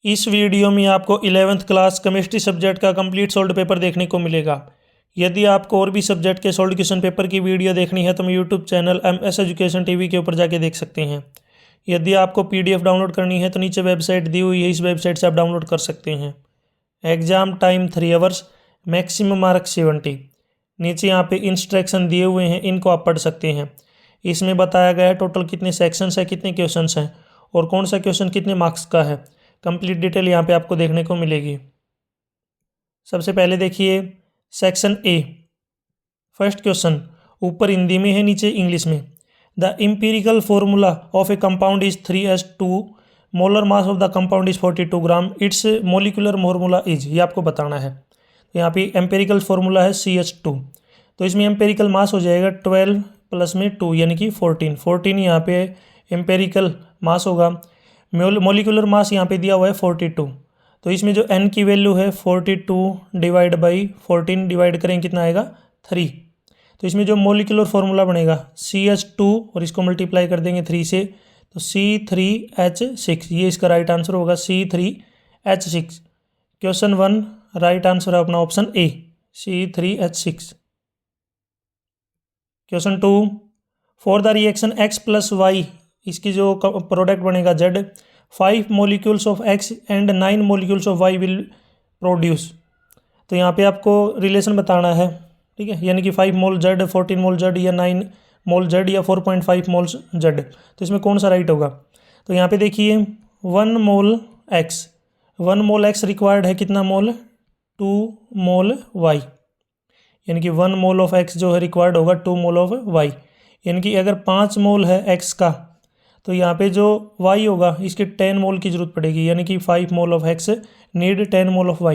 इस वीडियो में आपको 11th क्लास केमिस्ट्री सब्जेक्ट का कंप्लीट सोल्ड पेपर देखने को मिलेगा। यदि आपको और भी सब्जेक्ट के सोल्ड क्वेश्चन पेपर की वीडियो देखनी है तो मैं YouTube channel MS education TV के ऊपर जाके देख सकते हैं। यदि आपको PDF डाउनलोड करनी है तो नीचे वेबसाइट दी हुई है, इस वेबसाइट से आप डाउनलोड कर सकते हैं। Exam time 3 hours, maximum mark 70। नीचे यहाँ पे इंस्ट्रक्शन दिए हुए हैं, इनको आप पढ़ सकते हैं। इसमें बताया गया है टोटल कितने सेक्शंस है, कितने क्वेश्चंस हैं और कौन सा क्वेश्चन कितने मार्क्स का है। कंप्लीट डिटेल यहाँ पे आपको देखने को मिलेगी। सबसे पहले देखिए सेक्शन ए, फर्स्ट क्वेश्चन। ऊपर हिंदी में है, नीचे इंग्लिश में। The empirical formula of A compound is 3s2, molar mass of the compound is 42 gram, it's molecular formula is, ये आपको बताना है। तो यहाँ पे एम्पेरिकल फार्मूला है CH2, तो इसमें एम्पेरिकल मास हो जाएगा 12 प्लस में 2 यानी कि 14 यहाँ पे एम्पेरिकल मास होगा। मोलिकुलर मास यहाँ पे दिया हुआ है 42, तो इसमें जो n की वैल्यू है 42 डिवाइड बाई 14 डिवाइड करें कितना आएगा 3। तो इसमें जो मोलिकुलर फार्मूला बनेगा CH2 और इसको मल्टीप्लाई कर देंगे 3 से तो C3H6, ये इसका राइट आंसर होगा C3H6। क्वेश्चन 1 राइट आंसर है अपना option A C3H6। Question 2, for the reaction X plus Y, इसकी जो प्रोडक्ट बनेगा Z, 5 molecules of X and 9 molecules of Y will produce. तो यहाँ पे आपको रिलेशन बताना है, ठीक है, यानी कि 5 मोल Z, 14 मोल Z या 9 मोल Z या 4.5 मोल Z। तो इसमें कौन सा राइट होगा। तो यहाँ पे देखिए 1 मोल X रिक्वायर्ड है कितना मोल, 2 मोल Y, यानी कि 1 मोल ऑफ X जो है रिक्वायर्ड होगा 2 मोल ऑफ Y। यानी कि अगर 5 मोल है X का तो यहाँ पे जो Y होगा इसके 10 मोल की ज़रूरत पड़ेगी, यानी कि 5 mole of X need 10 mole of Y,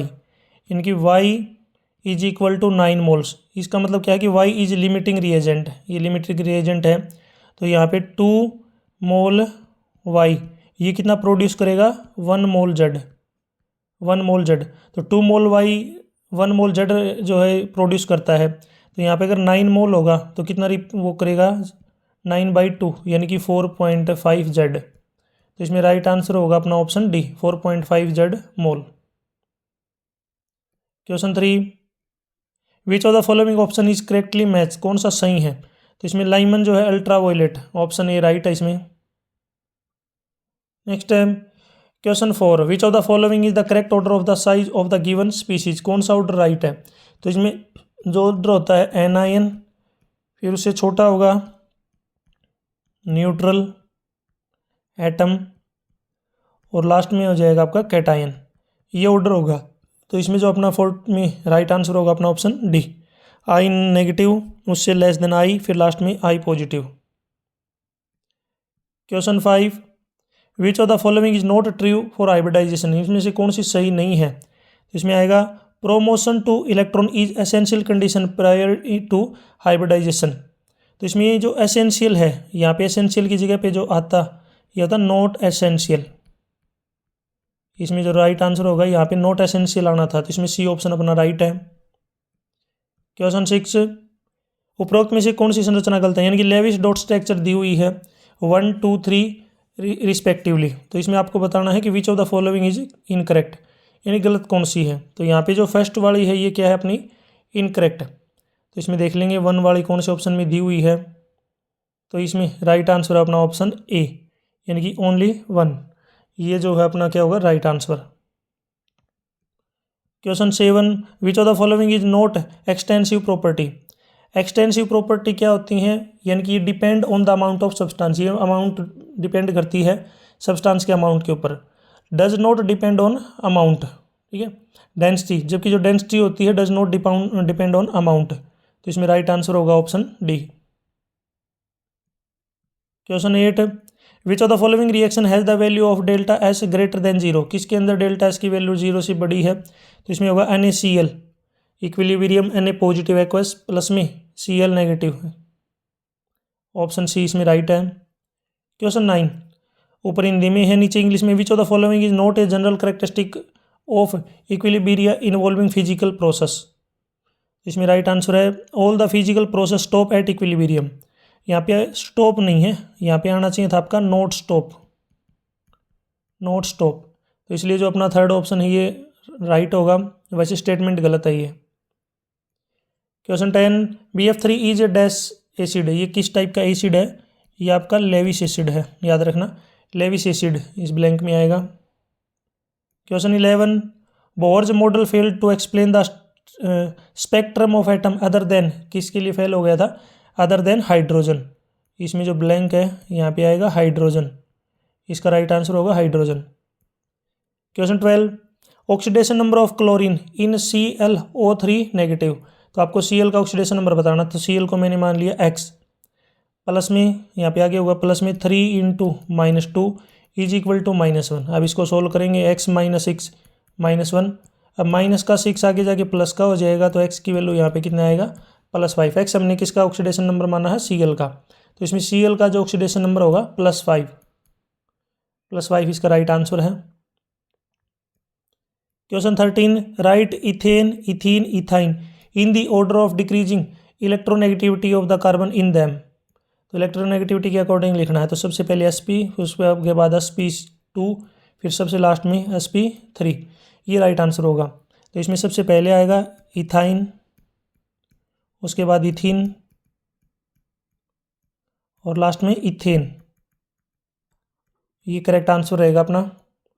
यानी कि Y is equal to 9 moles. इसका मतलब क्या है कि Y इज लिमिटिंग रिएजेंट, ये लिमिटिंग रिएजेंट है। तो यहाँ पे 2 मोल Y ये कितना प्रोड्यूस करेगा 1 मोल Z। तो 2 मोल Y 1 मोल Z जो है प्रोड्यूस करता है। तो यहाँ पे अगर 9 मोल होगा तो कितना वो करेगा 9/2 यानी कि 4.5 Z। तो इसमें राइट आंसर होगा अपना ऑप्शन डी 4.5 Z मोल। Question 3, which of the following option is correctly match, कौन सा सही है। तो इसमें लाइमन जो है ultra violet, option A right है इसमें। नेक्स्ट है question 4, which of the following is the correct order of the size of the given species, कौन सा ऑर्डर राइट है। तो इसमें जो ऑर्डर होता है एनायन, फिर उससे छोटा होगा न्यूट्रल, एटम और लास्ट में हो जाएगा आपका कैटायन, ये ऑर्डर होगा। तो इसमें जो अपना फोर्थ में राइट आंसर होगा अपना ऑप्शन डी, I नेगेटिव उससे लेस देन I, फिर लास्ट में I positive. Question 5, which of the following is not true for hybridisation, इसमें से कौन सी सही नहीं है। तो इसमें आएगा promotion to electron is essential condition prior to hybridisation. तो इसमें ये जो एसेंशियल है, यहाँ पे एसेंशियल की जगह पे जो आता ये होता नॉट एसेंशियल। इसमें जो राइट आंसर होगा यहाँ पे नॉट एसेंशियल आना था, तो इसमें सी ऑप्शन अपना राइट है। क्वेश्चन 6, उपरोक्त में से कौन सी संरचना गलत है, यानी कि लेविस डॉट स्ट्रक्चर दी हुई है 1 2 3 रिस्पेक्टिवली। तो इसमें आपको बताना है कि विच of the following is incorrect, यानी गलत कौन सी है। तो यहाँ पे जो फर्स्ट वाली है ये क्या है अपनी इनकरेक्ट। तो इसमें देख लेंगे 1 वाली कौन से ऑप्शन में दी हुई है। तो इसमें राइट आंसर है अपना ऑप्शन ए, यानी कि ओनली 1, ये जो है अपना क्या होगा right answer. Question 7, which of the following is not extensive property. Extensive property क्या होती हैं, यानी कि depend on the amount of substance, ये अमाउंट डिपेंड करती है सब्सटेंस के अमाउंट के ऊपर। Does not depend on amount, ठीक है, डेंसिटी, जबकि जो डेंसिटी होती है does not depend on amount. तो इसमें राइट आंसर होगा option D. Question 8, which of the following reaction has the value of delta S greater than 0, किसके अंदर डेल्टा एस की वैल्यू 0 से बड़ी है। तो इसमें होगा NaCl, equilibrium Na positive aqueous plus में Cl नेगेटिव है, ऑप्शन सी इसमें राइट है। क्वेश्चन 9, ऊपर हिंदी में है, नीचे इंग्लिश में। विच of the following is not a general characteristic of equilibria involving physical process. इसमें राइट आंसर है all the physical process stop at equilibrium. यहाँ पे स्टॉप नहीं है, यहाँ पे आना चाहिए था आपका नॉट स्टॉप। तो इसलिए जो अपना थर्ड ऑप्शन है ये राइट होगा, वैसे स्टेटमेंट गलत है ये। Question 10, BF3 is a dash acid है, ये किस टाइप का एसिड है? ये आपका लेविस एसिड है, याद रखना लेविस एसिड इस ब्लैंक में आएगा। Question 11, Bohr's model failed to explain the spectrum of atom other than, किसके लिए फेल हो गया था? Other than hydrogen. इसमें जो ब्लैंक है यहाँ पे आएगा हाइड्रोजन, इसका राइट आंसर होगा hydrogen. Question 12, oxidation number of chlorine in ClO3 negative, तो आपको Cl का ऑक्सीडेशन नंबर बताना। तो Cl को मैंने मान लिया x, प्लस में यहाँ पे आगे होगा प्लस में 3 × -2 इज इक्वल टू -1। अब इसको सोल्व करेंगे, x - 6 -1, अब माइनस का 6 आगे जाके प्लस का हो जाएगा, तो x की वैल्यू यहाँ पे कितना आएगा? +5। x हमने किसका ऑक्सीडेशन नंबर माना है? Cl का, तो इसमें Cl का जो ऑक्सीडेशन नंबर होगा +5 इसका राइट आंसर है। Question 13, right ethane, ethene, ethyne in the order of decreasing electronegativity of the carbon in them, तो इलेक्ट्रोनेगेटिविटी के अकॉर्डिंग लिखना है। तो सबसे पहले sp, फिर उसके बाद sp2, फिर सबसे लास्ट में sp3, ये राइट आंसर होगा। तो इसमें सबसे पहले आएगा इथाइन, उसके बाद इथीन और लास्ट में इथेन, ये करेक्ट आंसर रहेगा अपना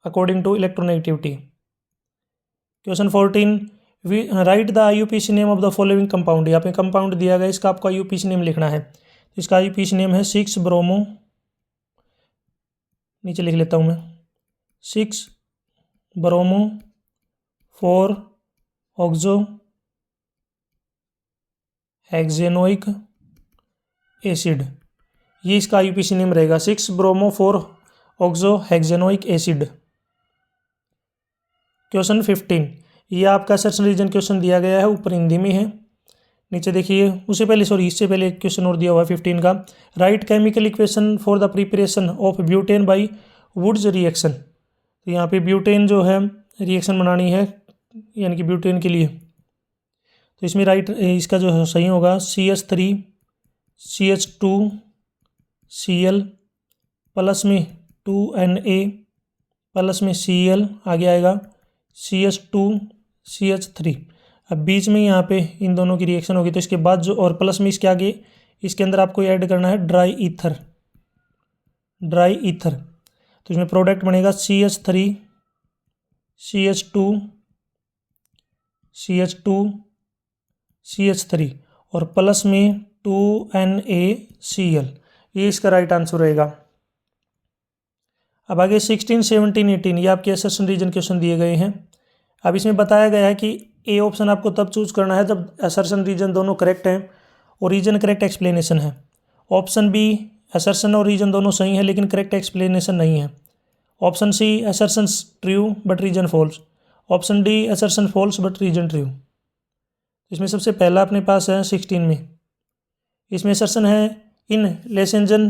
according to electronegativity. Question 14, write the IUPAC name of the following compound, यहाँ पे कंपाउंड दिया गया, इसका आपको IUPAC नेम लिखना है। इसका IUPAC नेम है 6 ब्रोमो, नीचे लिख लेता हूँ मैं, 6 ब्रोमो 4 ऑक्सो हेक्सेनोइक एसिड, ये इसका IUPAC नेम रहेगा, 6 ब्रोमो 4 ऑक्सो हेक्सेनोइक एसिड। क्वेश्चन 15, ये आपका सर्च रीजन क्वेश्चन दिया गया है, ऊपर हिंदी में है, नीचे देखिए। उससे पहले इससे पहले एक क्वेश्चन और दिया हुआ है 15 का, right chemical equation for the preparation of butane by Wurtz reaction, तो यहाँ पे ब्यूटेन जो है रिएक्शन बनानी है, यानी कि ब्यूटेन के लिए, तो इसमें राइट इसका जो सही होगा CH3 CH2 Cl प्लस में 2Na प्लस में Cl, आगे आएगा CH2 CH3। अब बीच में यहाँ पे इन दोनों की रिएक्शन होगी, तो इसके बाद जो और प्लस में इसके आगे इसके अंदर आपको ऐड करना है ड्राई ईथर, तो इसमें प्रोडक्ट बनेगा CH3 CH2 CH2 CH3 और प्लस में 2NaCl, ये इसका राइट आंसर रहेगा। अब आगे 16, 17, 18 ये आपके असर्शन रीजन क्वेश्चन दिए गए हैं। अब इसमें बताया गया है कि ए ऑप्शन आपको तब चूज करना है जब असर्शन रीजन दोनों करेक्ट हैं और रीजन करेक्ट एक्सप्लेनेशन है। ऑप्शन बी असर्शन और रीजन दोनों सही है लेकिन करेक्ट एक्सप्लेनेशन नहीं है। Option C assertion true but reason false. Option D assertion false but reason true. इसमें सबसे पहला अपने पास है 16 में, इसमें असर्शन है इन लेसेंजन,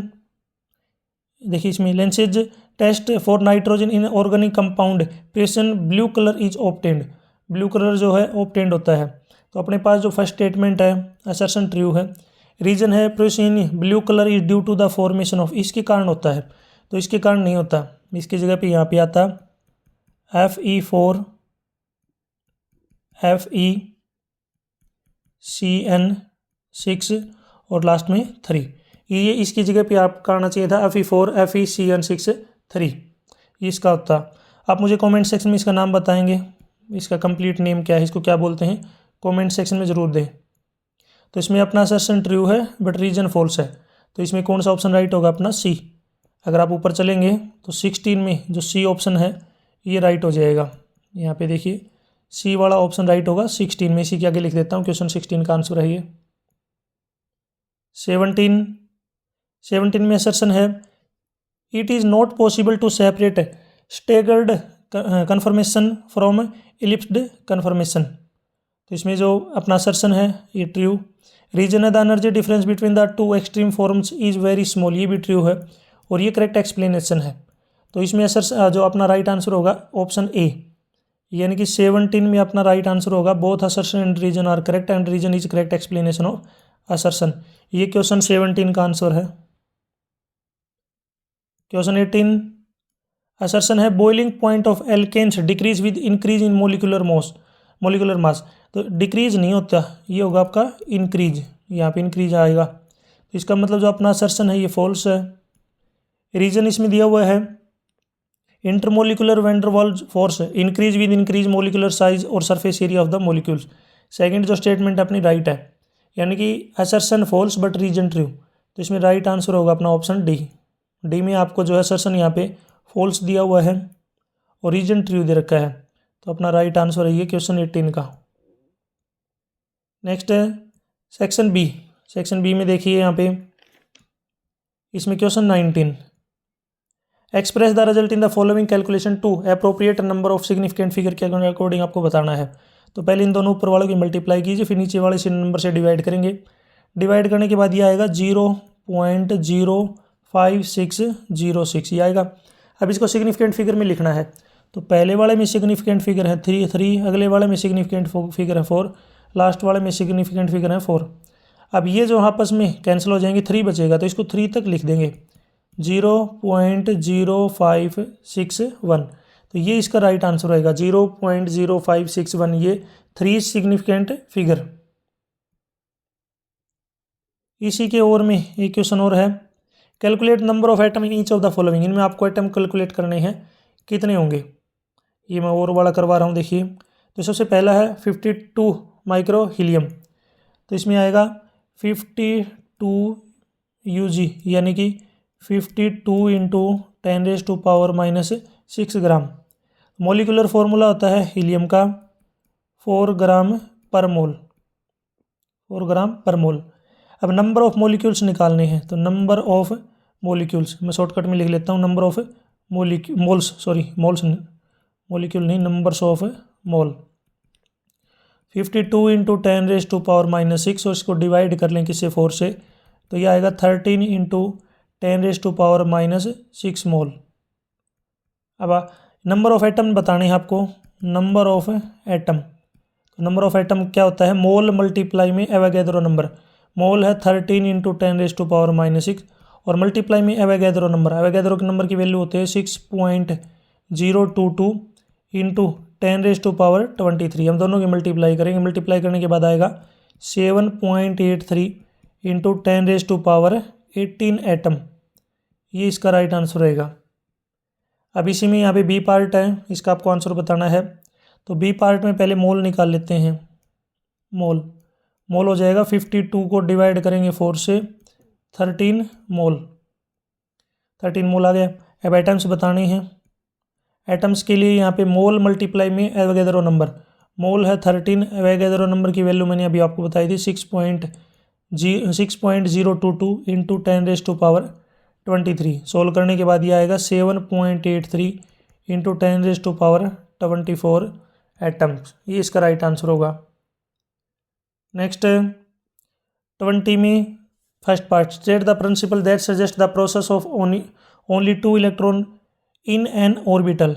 देखिए इसमें Lassaigne's test for nitrogen in organic compound Prussian blue colour is obtained, blue colour जो है ऑब्टेन्ड होता है। तो अपने पास जो फर्स्ट स्टेटमेंट है असर्शन ट्रू है। रीजन है Prussian blue colour is due to the formation of, इसके कारण होता है, तो इसके कारण नहीं होता, इसकी जगह पे यहाँ पे आता Fe4 FeCN6 और लास्ट में 3, ये इसकी जगह पे आपका आना चाहिए था Fe4 FeCN6 3, ये इसका होता। आप मुझे कमेंट सेक्शन में इसका नाम बताएंगे, इसका कंप्लीट नेम क्या है, इसको क्या बोलते हैं, कमेंट सेक्शन में ज़रूर दें। तो इसमें अपना असर्शन ट्रू है बट रीजन फॉल्स है, तो इसमें कौन सा ऑप्शन राइट होगा, अपना सी। अगर आप ऊपर चलेंगे तो 16 में जो सी ऑप्शन है ये राइट हो जाएगा। यहाँ पे देखिए सी वाला ऑप्शन राइट होगा 16 में, इसी के आगे लिख देता हूँ, क्वेश्चन 16 का आंसर है ये। 17 में असर्शन है it is not possible to separate staggered conformation from eclipsed conformation, तो इसमें जो अपना असर्शन है ये ट्रू। रीजन है the energy difference between the two extreme forms is very small, ये भी ट्रू है और ये करेक्ट एक्सप्लेनेशन है। तो इसमें असर जो अपना राइट आंसर होगा ऑप्शन ए, यानी कि 17 में अपना राइट आंसर होगा both assertion and reason are correct and reason is correct explanation of assertion, ये क्वेश्चन 17 का आंसर है। क्वेश्चन 18 असर्शन है boiling point of alkanes decrease with increase in molecular mass. तो डिक्रीज नहीं होता, ये होगा आपका इंक्रीज, यहाँ पे इंक्रीज आएगा। तो इसका मतलब जो अपना असर्शन है ये फॉल्स है। रीजन इसमें दिया हुआ है intermolecular van der Waals force increase with increase molecular size और surface area of the molecules. Second जो स्टेटमेंट अपनी राइट है, यानी कि assertion false but reason true. तो इसमें राइट आंसर होगा अपना ऑप्शन डी। डी में आपको जो है असर्शन यहाँ पे फॉल्स दिया हुआ है और रीजन ट्रू दे रखा है। तो अपना राइट आंसर है ये क्वेश्चन 18 का। नेक्स्ट है सेक्शन बी। सेक्शन बी में देखिए यहाँ पे इसमें question 19, express the result in the following calculation to appropriate number of significant figure के अकॉर्डिंग आपको बताना है। तो पहले इन दोनों ऊपर वालों की मल्टीप्लाई कीजिए, फिर नीचे वाले इसी नंबर से डिवाइड करेंगे। डिवाइड करने के बाद ये आएगा 0.05606 ये आएगा। अब इसको सिग्निफिकेंट फिगर में लिखना है। तो पहले वाले में सिग्निफिकेंट फिगर है 3, अगले वाले में सिग्निफिकेंट फिगर है 4, लास्ट वाले में सिग्निफिकेंट फिगर है 4। अब ये जो आपस में कैंसिल हो जाएंगे, 3 बचेगा, तो इसको 3 तक लिख देंगे 0.0561। तो ये इसका राइट आंसर रहेगा 0.0561, ये 3 सिग्निफिकेंट फिगर। इसी के ओर में एक क्वेश्चन और है, calculate number of atom in each of the following. इनमें आपको एटम कैलकुलेट करने हैं, कितने होंगे। ये मैं और वाला करवा रहा हूँ, देखिए। तो सबसे पहला है 52 माइक्रो हीलियम। तो इसमें आएगा 52 UG, यानी कि 52 इंटू 10⁻⁻6 ग्राम। मोलिकुलर फॉर्मूला होता है हीलियम का 4 ग्राम पर मोल, 4 ग्राम पर मोल। अब नंबर ऑफ मोलिक्यूल्स निकालने हैं, तो नंबर ऑफ मोलिक्यूल्स मैं शॉर्टकट में लिख लेता हूँ, नंबर ऑफ मोलिक्यूल नहीं, नंबर्स ऑफ मोल। 52 इंटू 10⁻⁻6 और इसको डिवाइड कर लें किससे, 4 से, तो ये आएगा 13 इंटू 10⁻⁻6 मोल। अब नंबर ऑफ एटम बताने हैं आपको, number of atom. Number of atom क्या होता है, मोल मल्टीप्लाई में एवोगैड्रो नंबर। मोल है 13 इंटू 10⁻⁻6 और मल्टीप्लाई में एवोगैड्रो नंबर। एवोगैड्रो के नंबर की वैल्यू होते हैं 6.022 इंटू 10⁻23। हम दोनों की मल्टीप्लाई करेंगे, मल्टीप्लाई करने के बाद आएगा 7.83 इंटू 10⁻18 एटम। ये इसका राइट आंसर रहेगा। अब इसी में यहाँ पे बी पार्ट है, इसका आपको आंसर बताना है। तो बी पार्ट में पहले मोल निकाल लेते हैं। मोल हो जाएगा 52 को डिवाइड करेंगे 4 से, 13 मोल आ गया। अब एटम्स बताने हैं। एटम्स के लिए यहाँ पे मोल मल्टीप्लाई में एवोगैड्रो नंबर। मोल है 13, एवोगैड्रो नंबर की वैल्यू मैंने अभी आपको बताई थी 6.022 इंटू 10⁻23। सोल्व करने के बाद ये आएगा 7.83 इंटू 10⁻24 एटम्स। ये इसका राइट आंसर होगा। नेक्स्ट 20 में first part, state the principle that suggest the process of only 2 electron in an orbital.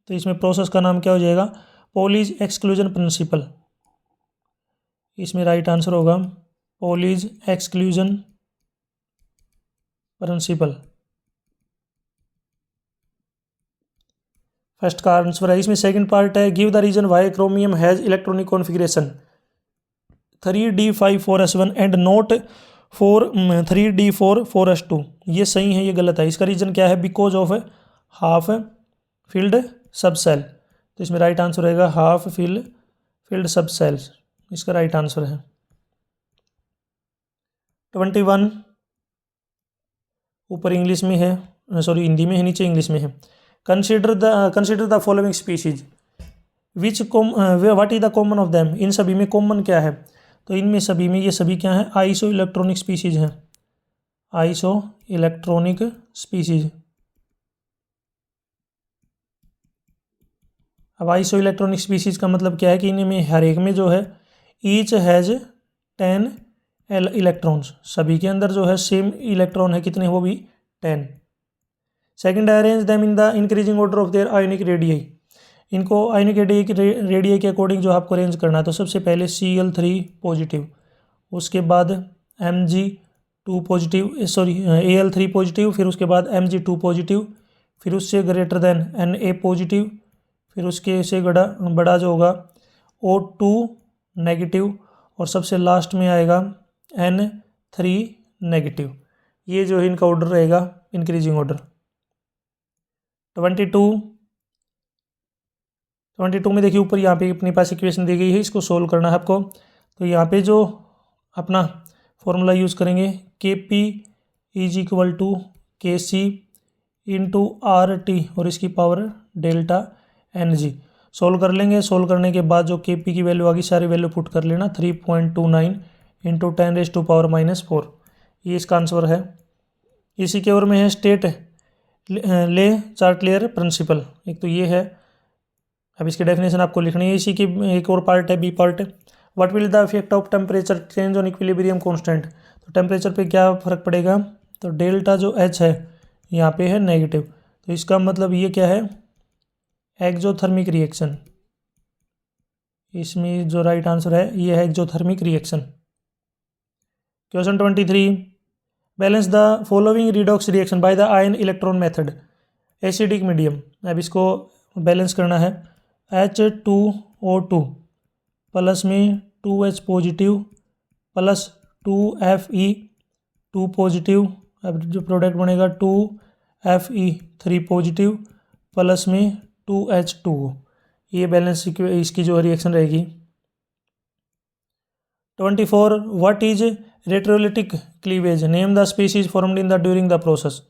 तो इसमें प्रोसेस का नाम क्या हो जाएगा, पॉलीज एक्सक्लूजन प्रिंसिपल। इसमें राइट आंसर होगा पॉलीज एक्सक्लूजन प्रिंसिपल। फर्स्ट का आंसर है। इसमें सेकंड पार्ट है, give the reason why chromium has electronic configuration 3d5 4s1 and not 3d4 4s2। ये सही है, ये गलत है। इसका रीजन क्या है, बिकॉज ऑफ हाफ फील्ड सब सेल। तो इसमें राइट आंसर रहेगा हाफ फील्ड सब सेल्स, इसका राइट आंसर है। 21 ऊपर इंग्लिश में है, सॉरी हिंदी में है, नीचे इंग्लिश में है। Consider the following species which what is the common of them. इन सभी में कॉमन क्या है, तो इनमें सभी में ये सभी क्या है, आइसो इलेक्ट्रॉनिक स्पीशीज हैं। Iso electronic species. अब आइसो इलेक्ट्रॉनिक स्पीशीज का मतलब क्या है कि इनमें हर एक में जो है ईच हैज़ 10 इलेक्ट्रॉन्स। सभी के अंदर जो है सेम इलेक्ट्रॉन है, कितने, वो भी 10। Second, arrange them in the increasing order of their ionic radii. इनको आयोनिक रेडियाई के अकॉर्डिंग जो आपको अरेंज करना है, तो सबसे पहले Cl3 पॉजिटिव, उसके बाद Mg2 positive, sorry Al3 positive, फिर उसके बाद Mg2 पॉजिटिव, फिर उससे ग्रेटर देन Na पॉजिटिव, फिर उसके से बड़ा जो होगा O2 नेगेटिव, और सबसे लास्ट में आएगा N3 नेगेटिव। ये जो है इनका ऑर्डर रहेगा इंक्रीजिंग ऑर्डर। 22 में देखिए ऊपर यहाँ पे अपने पास इक्वेशन दी गई है, इसको सोल्व करना है आपको। तो यहाँ पे जो अपना फॉर्मूला यूज़ करेंगे Kp is equal to Kc into RT और इसकी पावर डेल्टा Ng। सोल्व कर लेंगे। सोल्व करने के बाद जो Kp की वैल्यू आगी सारी वैल्यू पुट कर लेना, 3.29 इंटू 10⁻⁴ ये इसका आंसर है। इसी के ओर में है स्टेट ले चार्ट लेयर प्रिंसिपल, एक तो ये है। अब इसकी डेफिनेशन आपको लिखनी है। इसी की एक और पार्ट है, B part. What will the effect of temperature change on equilibrium constant. तो टेम्परेचर पे क्या फ़र्क पड़ेगा, तो डेल्टा जो एच है यहाँ पे है नेगेटिव, तो इसका मतलब ये क्या है, एक्जोथर्मिक रिएक्शन। इसमें जो राइट आंसर है ये है exothermic reaction. Question 23, balance the following redox reaction by the ion electron method acidic medium. अब इसको बैलेंस करना है। H2O2 प्लस में 2H positive plus 2Fe2 positive. अब जो प्रोडक्ट बनेगा 2Fe3 पॉजिटिव प्लस में 2H2O। ये बैलेंस इसकी जो रिएक्शन रहेगी। 24, what is heterolytic cleavage, name the species formed in the during the process.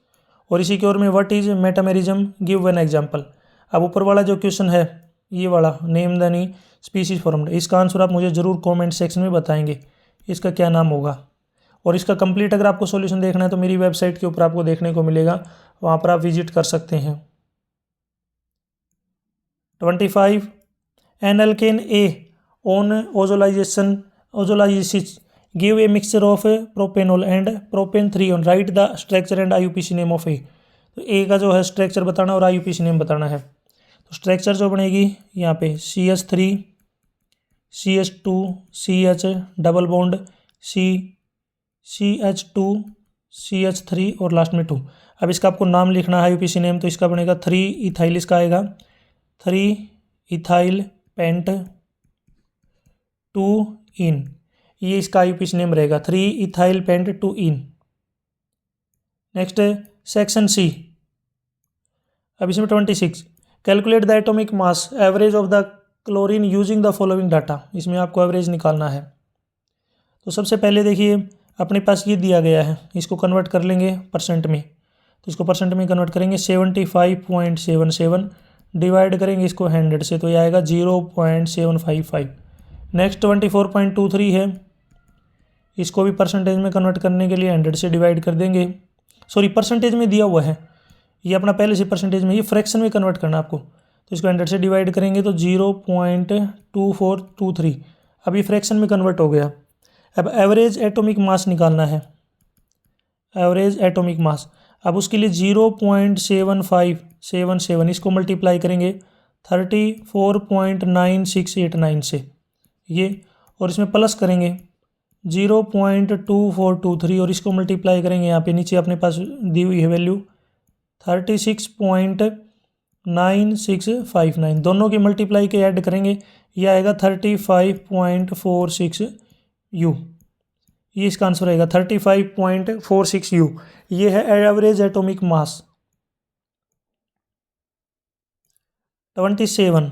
और इसी की ओर में what is metamerism, give one example. अब ऊपर वाला जो क्वेश्चन है ये वाला, name the knee species formed, इसका आंसर आप मुझे ज़रूर कमेंट सेक्शन में बताएंगे इसका क्या नाम होगा। और इसका कंप्लीट अगर आपको सॉल्यूशन देखना है तो मेरी वेबसाइट के ऊपर आपको देखने को मिलेगा, वहाँ पर आप विजिट कर सकते हैं। 25, an alkene A on ozonolysis give a mixture of propanol and propane 3 one, write the structure and IUPAC name of A. तो ए का जो है स्ट्रक्चर बताना और IUPAC नेम बताना है। तो स्ट्रक्चर जो बनेगी यहाँ पे CH3 CH2 CH double bond CH2 CH3 और लास्ट में 2। अब इसका आपको नाम लिखना है IUPAC नेम, तो इसका बनेगा 3 इथाइल, इसका आएगा 3 इथाइल पेंट 2 इन, ये इसका IUPAC नेम रहेगा 3 ethyl pent 2 ene. Next section C। अब इसमें 26, calculate the atomic mass average of the chlorine using the following data. इसमें आपको एवरेज निकालना है। तो सबसे पहले देखिए अपने पास ये दिया गया है, इसको कन्वर्ट कर लेंगे परसेंट में। तो इसको परसेंट में कन्वर्ट करेंगे 75.77, डिवाइड करेंगे इसको 100 से, तो ये आएगा 0.755। नेक्स्ट 24.23 है, इसको भी परसेंटेज में कन्वर्ट करने के लिए 100 से डिवाइड कर देंगे। सॉरी, परसेंटेज में दिया हुआ है ये अपना पहले से परसेंटेज में, ये फ्रैक्शन में कन्वर्ट करना आपको। तो इसको 100 से डिवाइड करेंगे तो 0.2423। अब ये फ्रैक्शन में कन्वर्ट हो गया। अब एवरेज एटॉमिक मास निकालना है, एवरेज एटॉमिक मास। अब उसके लिए 0.7577, इसको मल्टीप्लाई करेंगे 34.9689 से ये, और इसमें प्लस करेंगे 0.2423 और इसको मल्टीप्लाई करेंगे यहाँ पे नीचे अपने पास दी हुई है वैल्यू 36.9659, दोनों की मल्टीप्लाई के ऐड करेंगे, ये आएगा 35.46 U। ये इसका आंसर रहेगा 35.46 U। ये है average atomic mass. 27,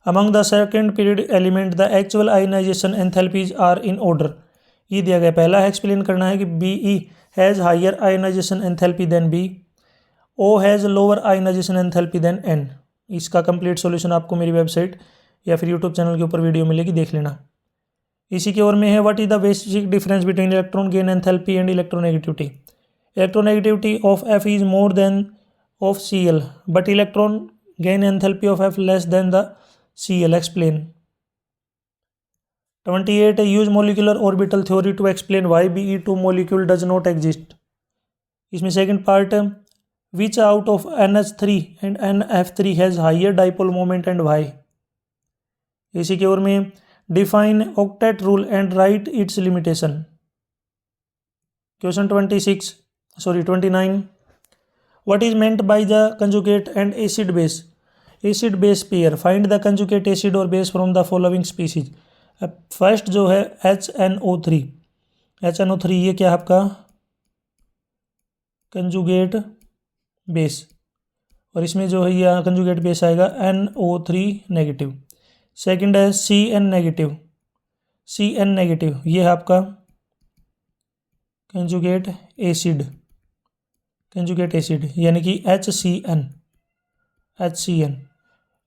among the second period element the actual ionization enthalpies are in order. ये दिया गया, पहला है एक्सप्लेन करना है कि Be has higher ionization enthalpy than B, O has lower ionization enthalpy than N। इसका कंप्लीट सॉल्यूशन आपको मेरी वेबसाइट या फिर यूट्यूब चैनल के ऊपर वीडियो मिलेगी, देख लेना। इसी की ओर में है what is the basic difference between electron gain enthalpy and electronegativity. Electronegativity of F is more than of Cl, but electron gain enthalpy of F less than the Cl, explain. 28, use molecular orbital theory to explain why Be2 molecule does not exist. इसमें second part, which out of NH3 and NF3 has higher dipole moment and why. इसी की ओर में define octet rule and right it's limitation. Question 29, What is meant by the conjugate and acid base? Acid base pair. Find the conjugate acid or base from the following species. First जो है HNO3. HNO3 ये क्या है आपका conjugate base, और इसमें जो है ये कंजुगेट बेस आएगा NO3 नेगेटिव. सेकंड है CN नेगेटिव. CN नेगेटिव ये है आपका कंजुगेट एसिड. कंजुगेट एसिड यानी कि HCN.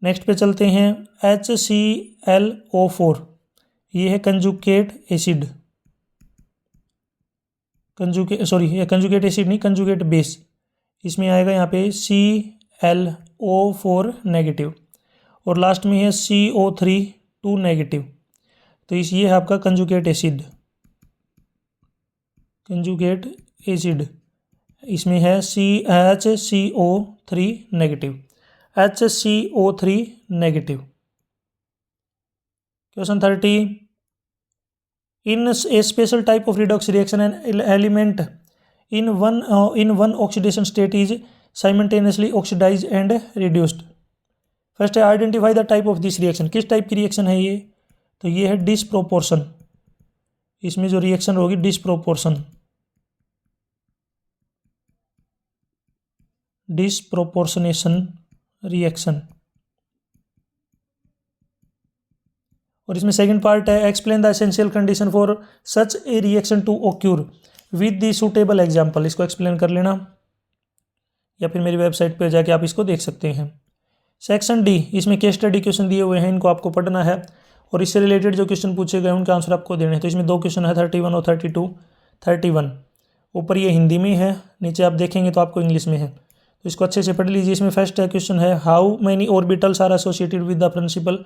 नेक्स्ट पे चलते हैं HClO4. ये है कंजुगेट एसिड. कंजुगेट एसिड नहीं, कंजुगेट बेस. इसमें आएगा यहाँ पे ClO4 नेगेटिव, और लास्ट में है CO3 2 नेगेटिव. तो ये है आपका कंजुगेट एसिड. कंजुगेट एसिड इसमें है HCO3 negative. HCO3 negative. Question 30. In a special type of redox reaction, an element in one oxidation state is simultaneously oxidized and reduced. First है identify the type of this reaction. किस type की reaction है ये? तो ये है disproportion. इसमें जो रिएक्शन होगी डिसप्रोपोर्शन. Disproportionation reaction. और इसमें सेकंड पार्ट है explain the essential condition for such a reaction to occur with the suitable example. इसको एक्सप्लेन कर लेना, या फिर मेरी वेबसाइट पर जाके आप इसको देख सकते हैं. सेक्शन डी, इसमें केस स्टडी क्वेश्चन दिए हुए हैं, इनको आपको पढ़ना है, और इससे रिलेटेड जो क्वेश्चन पूछे गए उनके आंसर आपको देने हैं. तो इसमें 2 क्वेश्चन है 31 और 32. 31 ऊपर ये हिंदी में है, नीचे आप देखेंगे तो आपको इंग्लिश में है, तो इसको अच्छे से पढ़ लीजिए. इसमें फर्स्ट क्वेश्चन है how many orbitals are associated with the principal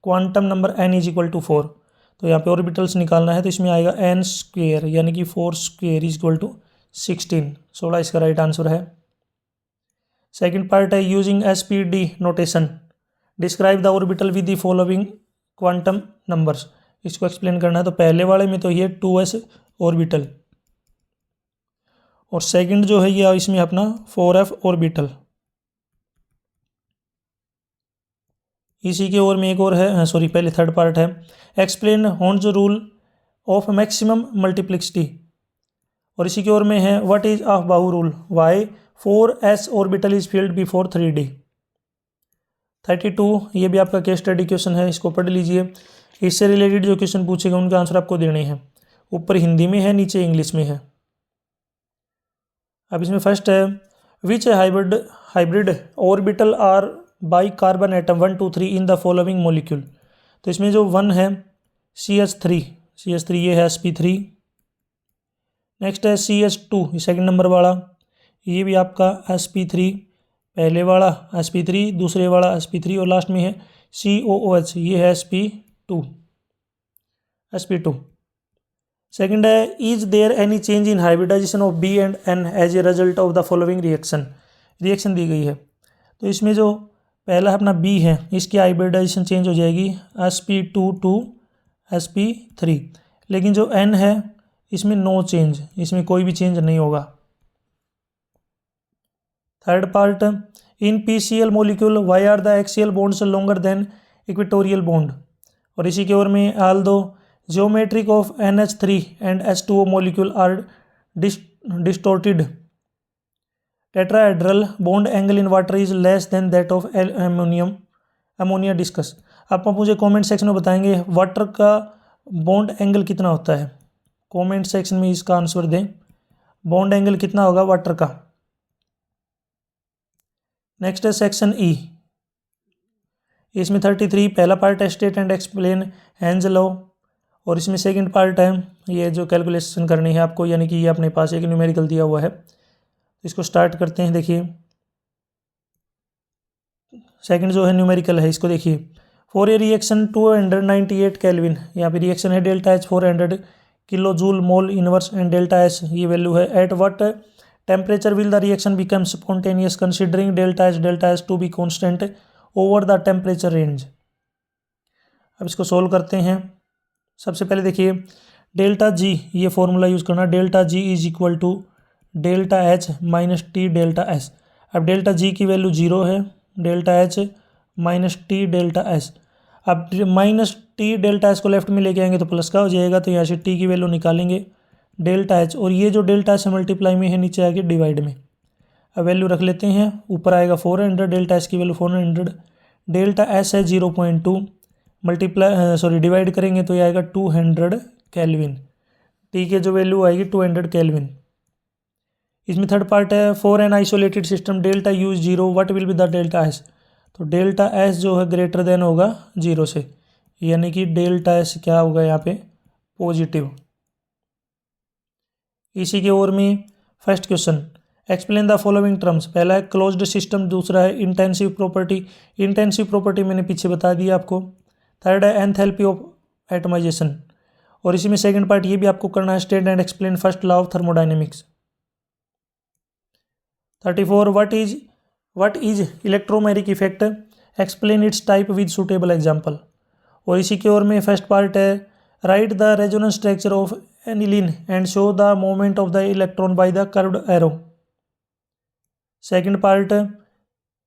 quantum number n is equal to 4. तो यहाँ पे ऑर्बिटल्स निकालना है, तो इसमें आएगा n स्क्वेयर यानी कि 4 स्क्वेयर इज इक्वल टू 16. 16 इसका राइट आंसर है. सेकंड पार्ट है using SPD notation describe the orbital with the following quantum numbers. इसको एक्सप्लेन करना है. तो पहले वाले में तो ये 2s ऑर्बिटल, और सेकंड जो है ये इसमें अपना 4f ऑर्बिटल. इसी के और में एक और है, सॉरी पहले थर्ड पार्ट है एक्सप्लेन हॉर्न्स रूल ऑफ मैक्सिमम मल्टीप्लिसिटी, और इसी के और में है what is aufbau rule why 4s orbital is filled before 3D. 32 ये भी आपका केस स्टडी क्वेश्चन है, इसको पढ़ लीजिए. इससे रिलेटेड जो क्वेश्चन पूछेगा उनके आंसर आपको देने हैं. ऊपर हिंदी में है, नीचे इंग्लिश में है. अब इसमें फर्स्ट है which hybrid orbital are by carbon atom 1 2 3 in the following molecule. तो इसमें जो 1 है CH3 ये है sp3. नेक्स्ट है CH2 सेकंड नंबर वाला, ये भी आपका sp3, पहले वाला sp3, दूसरे वाला sp3, और लास्ट में है COOH ये है sp2. सेकंड है is there any change in hybridization of B and N as a result of the following reaction दी गई है. तो इसमें जो पहला अपना B है इसकी हाइब्रिडाइजेशन चेंज हो जाएगी sp2 to sp3, लेकिन जो N है इसमें नो चेंज, इसमें कोई भी चेंज नहीं होगा. Third part in PCl molecule why are the axial bonds longer than equatorial bond. और इसी के ओर में although geometric of NH3 and H2O molecule are distorted tetrahedral bond angle in water is less than that of ammonia discuss. आप मुझे comment section में बताएंगे water का बॉन्ड एंगल कितना होता है. कमेंट सेक्शन में इसका आंसर दें, बॉन्ड एंगल कितना होगा वाटर का. नेक्स्ट है सेक्शन ई, इसमें 33 पहला पार्ट है state and explain henge law, और इसमें सेकंड पार्ट है ये जो कैलकुलेशन करनी है आपको, यानी कि ये अपने पास एक न्यूमेरिकल दिया हुआ है. इसको स्टार्ट करते हैं. देखिए सेकंड जो है न्यूमेरिकल है, इसको देखिए. फॉर ए रिएक्शन 298 केल्विन, यहाँ पे रिएक्शन है delta H 400 kilo joule mole inverse and delta S ये वैल्यू है. At what temperature will the reaction become spontaneous considering delta S to be constant over the temperature range. अब इसको solve करते हैं. सबसे पहले देखिए डेल्टा G ये फॉर्मूला यूज़ करना, delta G is equal to delta H minus T delta S. अब डेल्टा जी की वैल्यू 0 है, delta H minus T delta S. अब माइनस टी डेल्टा एस को लेफ्ट में लेके आएंगे तो प्लस का हो जाएगा, तो यहाँ से टी की वैल्यू निकालेंगे डेल्टा एच, और ये जो डेल्टा एच मल्टीप्लाई में है नीचे आके डिवाइड में। अब वैल्यू रख लेते हैं, ऊपर आएगा 400, डेल्टा एस की वैल्यू 400, डेल्टा एस है 0.2, डिवाइड करेंगे तो ये आएगा 200 केल्विन। टी के जो वैल्यू आएगी 200 केल्विन। इसमें थर्ड पार्ट है, for an isolated system delta U 0 what will be the delta S. तो डेल्टा एस जो है ग्रेटर देन होगा 0 से, यानी कि डेल्टा एस क्या होगा यहाँ पे पॉजिटिव। इसी के ओर में first question, explain the following terms. पहला है क्लोज्ड सिस्टम, दूसरा है इंटेंसिव प्रॉपर्टी। इंटेंसिव प्रॉपर्टी मैंने पीछे बता दिया आपको। थर्ड है एंथैल्पी ऑफ एटमाइजेशन, और इसी में सेकंड पार्ट ये भी आपको करना है, state and explain first law of thermodynamics. 34 what is electromeric effect, explain its type with suitable example. और इसी की ओर में फर्स्ट पार्ट है, write the resonance structure of aniline and show the movement of the electron by the curved arrow. Second part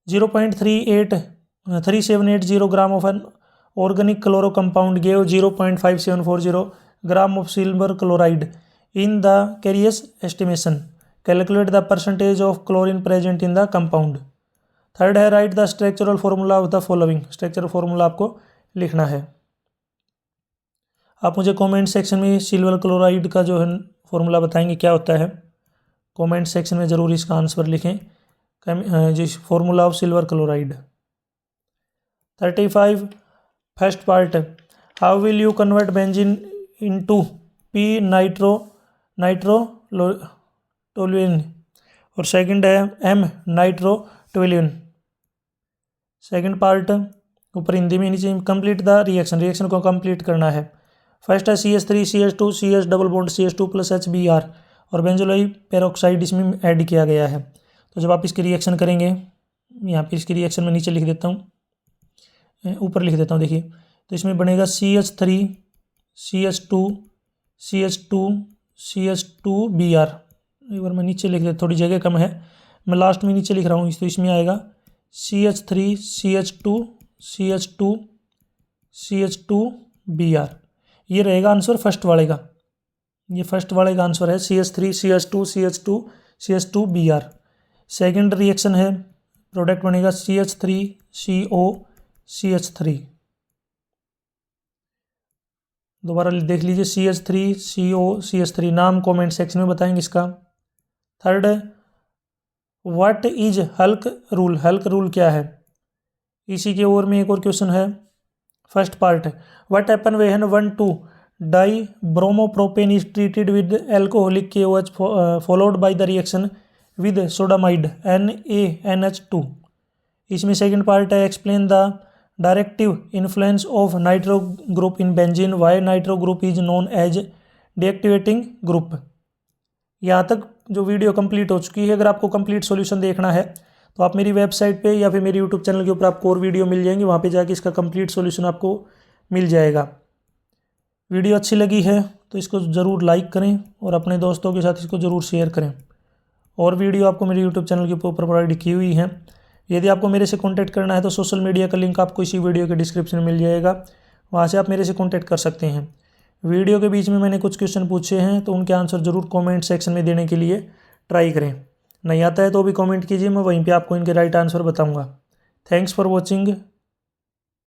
0.3780 gram of an organic chloro compound gave 0.5740 gram of silver chloride in the Carius estimation, calculate the percentage of chlorine present in the compound. Third है, write the structural formula of the following. Structural formula आपको लिखना है। आप मुझे comment section में silver chloride का जो है फॉर्मूला बताएंगे क्या होता है, कमेंट सेक्शन में ज़रूर इसका आंसर लिखें, जिस formula of silver chloride. 35 first part, how will you convert benzene into P nitrotoluene, और सेकंड है एम नाइट्रोटोल्यूएन। सेकंड पार्ट ऊपर हिंदी में, नीचे कंप्लीट द रिएक्शन को कंप्लीट करना है। फर्स्ट है CH3 CH2 CH double bond CH2 plus HBr, और बेंजोइक पेरोक्साइड इसमें ऐड किया गया है। तो जब आप इसकी रिएक्शन करेंगे, यहाँ पे इसकी रिएक्शन में नीचे लिख देता हूँ, ऊपर लिख देता हूँ, देखिए। तो इसमें बनेगा CH3 CH2 CH2 CH2Br। एक बार मैं नीचे लिख देता, थोड़ी जगह कम है, मैं लास्ट में नीचे लिख रहा हूँ। तो इसमें आएगा CH3 CH2 CH2 CH2Br। ये रहेगा आंसर फर्स्ट वाले का, ये फर्स्ट वाले का आंसर है CH3 CH2 CH2 CH2Br। Second reaction है, प्रोडक्ट बनेगा CH3 CO CH3। दोबारा देख लीजिए, CH3 CO CH3, नाम कमेंट सेक्शन में बताएंगे इसका। Third, what is Hulk rule, Hulk rule क्या है। इसी के ओर में एक और क्वेश्चन है, first part, what happen when 1,2 dibromopropane is treated with alcoholic KOH followed by the reaction with sodamide NaNH2। इसमें सेकंड पार्ट है, explain the directive influence of nitro group in benzene, why nitro group is known as deactivating group. यहाँ तक जो video complete हो चुकी है। अगर आपको कंप्लीट सॉल्यूशन देखना है तो आप मेरी वेबसाइट पे या फिर मेरे यूट्यूब चैनल के ऊपर आपको और वीडियो मिल जाएंगी, वहाँ पे जाके इसका कंप्लीट सॉल्यूशन आपको मिल जाएगा। वीडियो अच्छी लगी है तो इसको ज़रूर लाइक करें और अपने दोस्तों के साथ इसको ज़रूर शेयर करें। और वीडियो आपको मेरे यूट्यूब चैनल के ऊपर प्रोवाइड की हुई है। यदि आपको मेरे से कॉन्टैक्ट करना है तो सोशल मीडिया का लिंक आपको इसी वीडियो के डिस्क्रिप्शन में मिल जाएगा, वहाँ से आप मेरे से कॉन्टैक्ट कर सकते हैं। वीडियो के बीच में मैंने कुछ क्वेश्चन पूछे हैं तो उनके आंसर ज़रूर कमेंट सेक्शन में देने के लिए ट्राई करें। नहीं आता है तो भी कमेंट कीजिए, मैं वहीं पे आपको इनके राइट आंसर बताऊंगा। Thanks for watching.